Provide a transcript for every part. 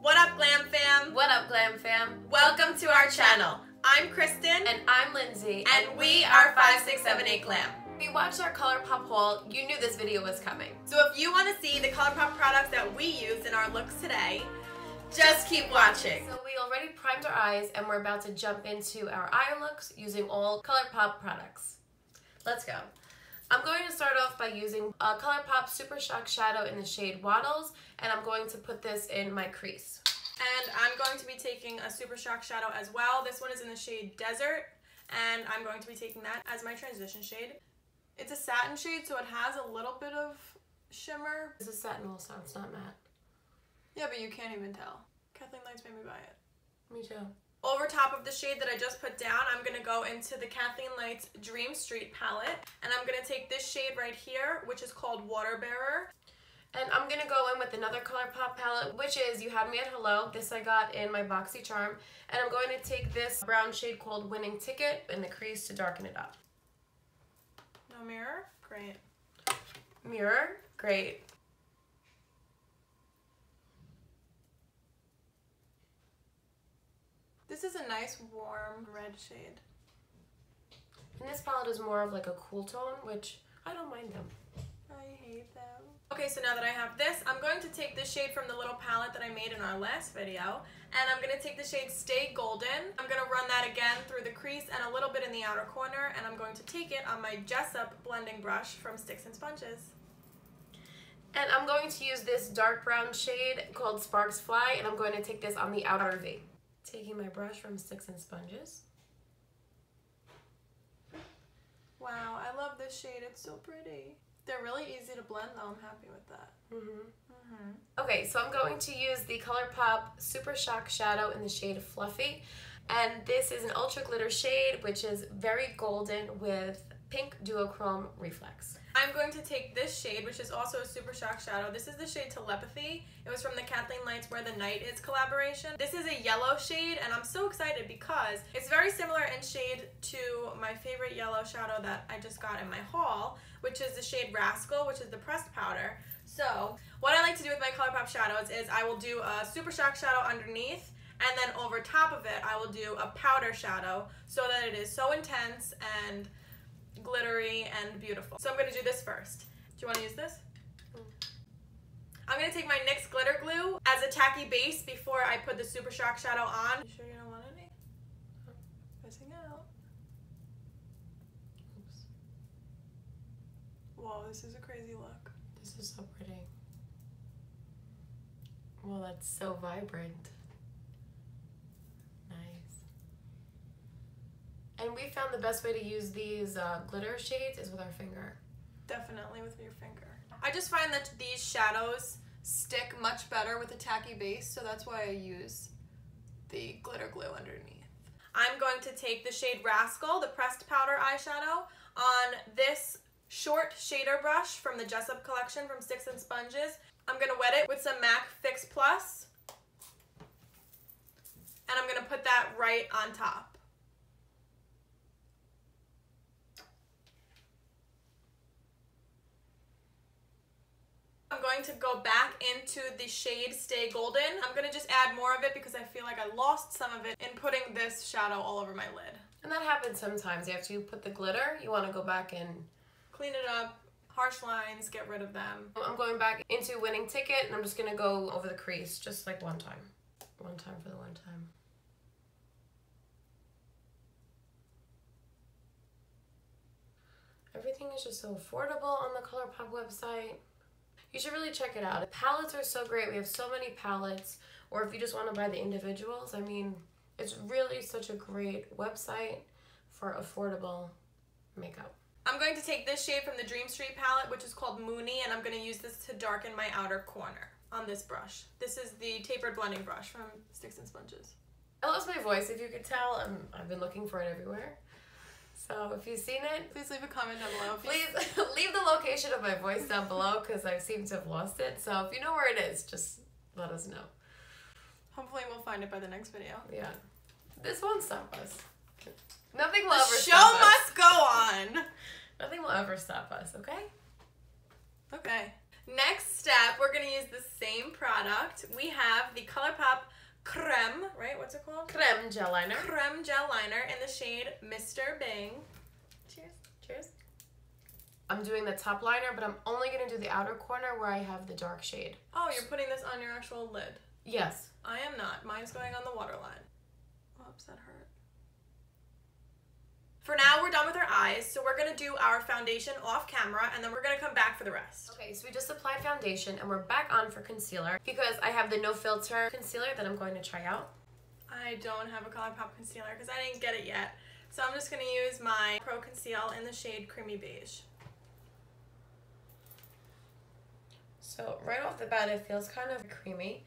What up, Glam Fam? What up, Glam Fam? Welcome to our channel. I'm Kristen. And I'm Lindsey. And we are 5678 Glam. If you watched our Colourpop haul, you knew this video was coming. So if you want to see the Colourpop products that we use in our looks today, just keep watching. So we already primed our eyes and we're about to jump into our eye looks using all Colourpop products. Let's go. I'm going to start off by using a Colourpop Super Shock Shadow in the shade Wattles, and I'm going to put this in my crease. And I'm going to be taking a Super Shock Shadow as well. This one is in the shade Desert, and I'm going to be taking that as my transition shade. It's a satin shade, so it has a little bit of shimmer. This is satin also, it's not matte. Yeah, but you can't even tell. Kathleenlights made me buy it. Me too. Over top of the shade that I just put down, I'm going to go into the Kathleenlights Dream Street palette. And I'm going to take this shade right here, which is called Water Bearer. And I'm going to go in with another Colourpop palette, which is You Had Me at Hello. This I got in my Boxy Charm. And I'm going to take this brown shade called Winning Ticket in the crease to darken it up. No mirror? Great. Mirror? Great. This is a nice warm red shade. And this palette is more of like a cool tone, which I don't mind them. I hate them. Okay, so now that I have this, I'm going to take this shade from the little palette that I made in our last video, and I'm going to take the shade Stay Golden. I'm going to run that again through the crease and a little bit in the outer corner, and I'm going to take it on my Jessup blending brush from Stix and Sponges. And I'm going to use this dark brown shade called Sparks Fly, and I'm going to take this on the outer V. Taking my brush from Stix and Sponges. Wow, I love this shade. It's so pretty. They're really easy to blend though. I'm happy with that. Okay, so I'm going to use the Colourpop Super Shock Shadow in the shade Fluffy. And this is an ultra glitter shade, which is very golden with pink duochrome reflex. I'm going to take this shade, which is also a Super Shock Shadow. This is the shade Telepathy. It was from the Kathleenlights Where the Night Is collaboration. This is a yellow shade, and I'm so excited because it's very similar in shade to my favorite yellow shadow that I just got in my haul, which is the shade Rascal, which is the pressed powder. So what I like to do with my Colourpop shadows is I will do a Super Shock Shadow underneath, and then over top of it I will do a powder shadow so that it is so intense and glittery and beautiful. So I'm going to do this first. Do you want to use this? I'm going to take my NYX glitter glue as a tacky base before I put the Super Shock Shadow on. You sure you don't want any? Missing out. Oops. Whoa, this is a crazy look. This is so pretty. Well, that's so vibrant. And we found the best way to use these glitter shades is with our finger. Definitely with your finger. I just find that these shadows stick much better with a tacky base, so that's why I use the glitter glue underneath. I'm going to take the shade Rascal, the pressed powder eyeshadow, on this short shader brush from the Jessup collection from Stix and Sponges. I'm going to wet it with some MAC Fix Plus, and I'm going to put that right on top. I'm going to go back into the shade Stay Golden. I'm going to just add more of it because I feel like I lost some of it in putting this shadow all over my lid. And that happens sometimes. After you put the glitter, you want to go back and clean it up, harsh lines, get rid of them. I'm going back into Winning Ticket, and I'm just going to go over the crease just like one time. One time for the one time. Everything is just so affordable on the Colourpop website. You should really check it out. The palettes are so great. We have so many palettes. Or if you just want to buy the individuals, I mean, it's really such a great website for affordable makeup. I'm going to take this shade from the Dream Street palette, which is called Moony, and I'm going to use this to darken my outer corner on this brush. This is the tapered blending brush from Stix and Sponges. I lost my voice, if you could tell. I've been looking for it everywhere. So if you've seen it, please leave a comment down below. Please leave the location of my voice down below because I seem to have lost it. So if you know where it is, just let us know. Hopefully we'll find it by the next video. Yeah. This won't stop us. Nothing will ever stop us. The show must go on. Nothing will ever stop us, okay? Okay. Next step, we're going to use the same product product, we have the Colourpop Crème, right? What's it called? Crème gel liner. Crème gel liner in the shade Mr. Bing. Cheers. Cheers. I'm doing the top liner, but I'm only going to do the outer corner where I have the dark shade. Oh, you're putting this on your actual lid? Yes. I am not. Mine's going on the waterline. Whoops, that hurt. For now, we're done with our eyes, so we're going to do our foundation off camera, and then we're going to come back for the rest. Okay, so we just applied foundation, and we're back on for concealer because I have the No Filter concealer that I'm going to try out. I don't have a Colourpop concealer because I didn't get it yet, so I'm just going to use my Pro Conceal in the shade Creamy Beige. So right off the bat, it feels kind of creamy.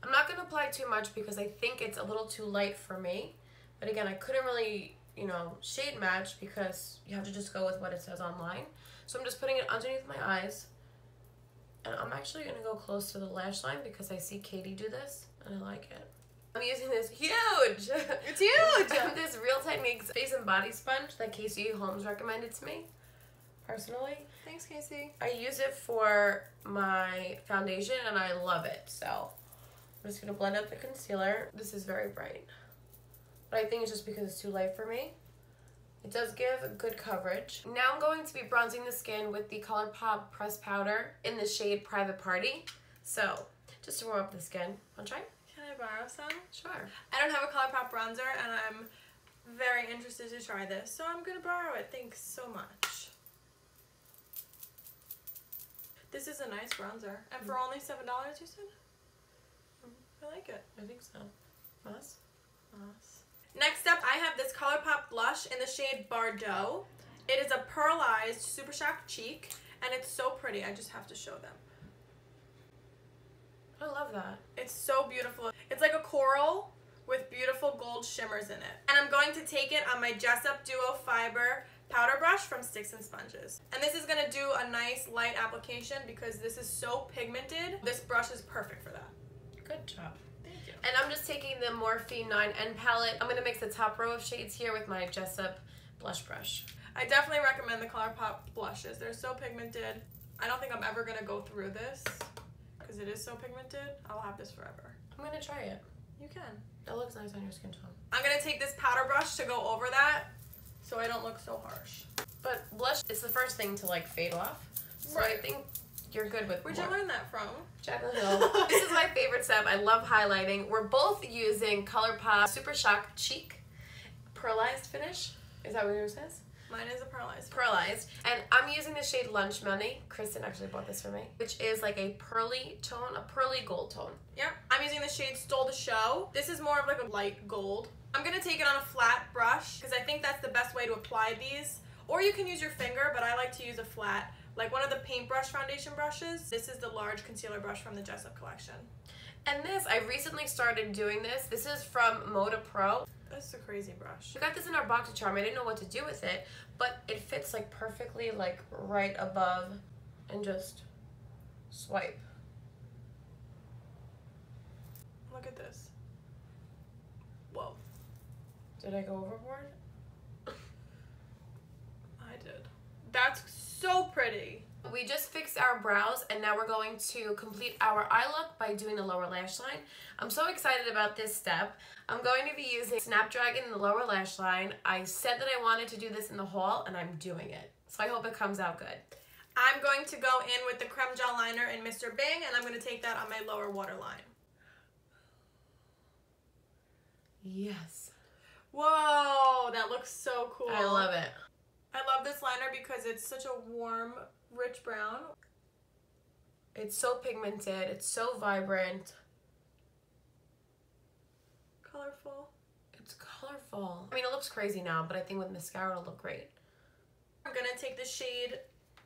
I'm not going to apply too much because I think it's a little too light for me. But again, I couldn't really, you know, shade match because you have to just go with what it says online. So I'm just putting it underneath my eyes. And I'm actually going to go close to the lash line because I see Katie do this and I like it. I'm using this huge, It's huge! this Real Techniques face and body sponge that Casey Holmes recommended to me, personally. Thanks, Casey. I use it for my foundation and I love it. So I'm just going to blend out the concealer. This is very bright, but I think it's just because it's too light for me. It does give a good coverage. Now I'm going to be bronzing the skin with the Colourpop pressed powder in the shade Private Party. So just to warm up the skin. Want to try? Can I borrow some? Sure. I don't have a Colourpop bronzer, and I'm very interested to try this, so I'm going to borrow it. Thanks so much. This is a nice bronzer. And for only $7, you said? I like it. I think so. Moss? Moss. Next up, I have this Colourpop blush in the shade Bardot. It is a pearlized Super Shock cheek, and it's so pretty. I just have to show them. I love that. It's so beautiful. It's like a coral with beautiful gold shimmers in it. And I'm going to take it on my Jessup Duo Fiber powder brush from Stix and Sponges. And this is going to do a nice light application because this is so pigmented. This brush is perfect for that. Good job. Thank you. And I'm just taking the Morphe 9N palette. I'm going to mix the top row of shades here with my Jessup blush brush. I definitely recommend the Colourpop blushes. They're so pigmented. I don't think I'm ever going to go through this because it is so pigmented. I'll have this forever. I'm going to try it. You can. That looks nice on your skin tone. I'm going to take this powder brush to go over that so I don't look so harsh. But blush is the first thing to like fade off. So Right. I think you're good with Where'd more. you learn that from? Jaclyn Hill. This is my favorite step. I love highlighting. We're both using Colourpop Super Shock Cheek Pearlized finish. Is that what yours says? Mine is a pearlized. Pearlized. And I'm using the shade Lunch Money. Kristen actually bought this for me. Which is like a pearly tone, a pearly gold tone. Yep. I'm using the shade Stole the Show. This is more of like a light gold. I'm going to take it on a flat brush because I think that's the best way to apply these. Or you can use your finger, but I like to use a flat, like one of the paintbrush foundation brushes. This is the large concealer brush from the Jessup collection. And this, I recently started doing this. This is from Moda Pro. This is a crazy brush. We got this in our box charm. I didn't know what to do with it, but it fits like perfectly like right above and just swipe. Look at this. Whoa. Did I go overboard? I did. That's so pretty. We just fixed our brows and now we're going to complete our eye look by doing the lower lash line. I'm so excited about this step. I'm going to be using Snapdragon in the lower lash line. I said that I wanted to do this in the haul and I'm doing it. So I hope it comes out good. I'm going to go in with the Crème Gel Liner in Mr. Bing, and I'm going to take that on my lower waterline. Yes. Whoa, that looks so cool. I love it. I love this liner because it's such a warm, rich brown. It's so pigmented. It's so vibrant. Colorful. It's colorful. I mean, it looks crazy now, but I think with mascara it'll look great. I'm going to take the shade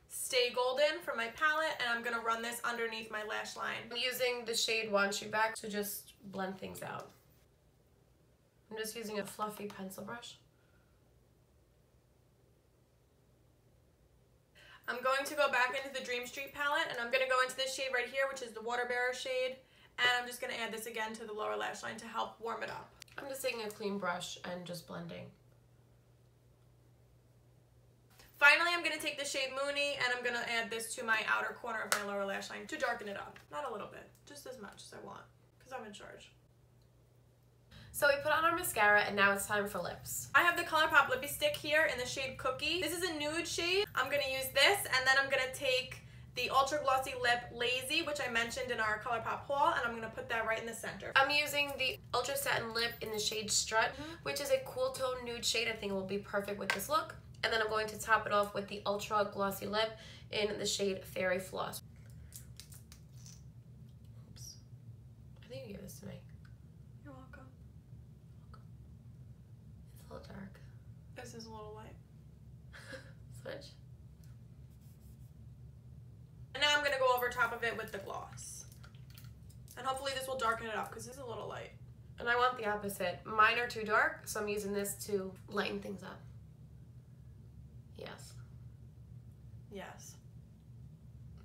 Stay Golden from my palette, and I'm going to run this underneath my lash line. I'm using the shade Want You Back to just blend things out. I'm just using a fluffy pencil brush. I'm going to go back into the Dream Street palette, and I'm going to go into this shade right here, which is the Water Bearer shade, and I'm just going to add this again to the lower lash line to help warm it up. I'm just taking a clean brush and just blending. Finally, I'm going to take the shade Mooney and I'm going to add this to my outer corner of my lower lash line to darken it up. Not a little bit, just as much as I want, because I'm in charge. So we put on our mascara and now it's time for lips. I have the Colourpop Lippie Stick here in the shade Cookie. This is a nude shade. I'm going to use this, and then I'm going to take the Ultra Glossy Lip Lazy, which I mentioned in our Colourpop haul, and I'm going to put that right in the center. I'm using the Ultra Satin Lip in the shade Strut, which is a cool tone nude shade. I think it will be perfect with this look. And then I'm going to top it off with the Ultra Glossy Lip in the shade Fairy Floss. Oops. I think you gave this to me. You're welcome. It's a little dark. This is a little light. Switch. And now I'm going to go over top of it with the gloss. And hopefully this will darken it up because this is a little light. And I want the opposite. Mine are too dark, so I'm using this to lighten things up. Yes. Yes.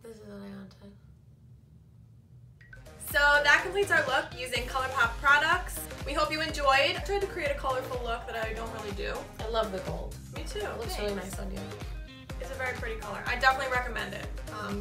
This is what I wanted. So that completes our look using Colourpop products. We hope you enjoyed. I tried to create a colorful look that I don't really do. I love the gold. Me too. It looks really nice on you. It's a very pretty color. I definitely recommend it,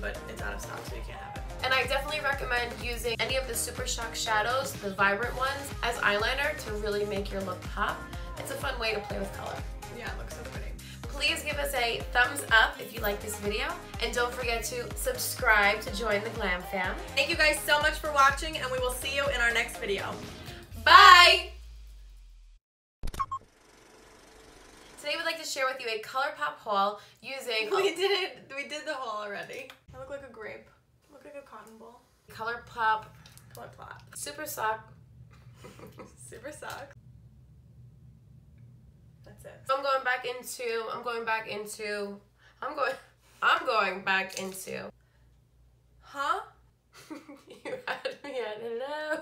but it's out of stock, so you can't have it. And I definitely recommend using any of the Super Shock shadows, the vibrant ones, as eyeliner to really make your look pop. It's a fun way to play with color. Yeah, it looks so pretty. Please give us a thumbs up if you like this video, and don't forget to subscribe to join the Glam Fam. Thank you guys so much for watching, and we will see you in our next video. Bye! Today we'd like to share with you a Colourpop haul using We did the haul already. I look like a grape. I look like a cotton ball. Colourpop Colourpop. Super Sock. Super socks. That's it. I'm going back into Huh? You had me at hello.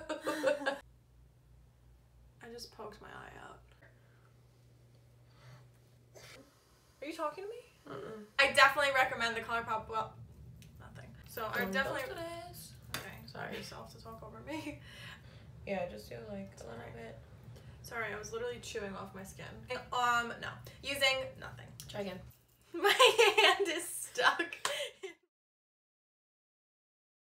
I just poked my eye out. Are you talking to me? Mm-mm. I definitely recommend the Colourpop. Well, nothing. So I definitely. Okay, sorry yourself to talk over me. Yeah, just do like a little bit. Sorry, I was literally chewing off my skin. No. Using nothing. Try again. My hand is stuck.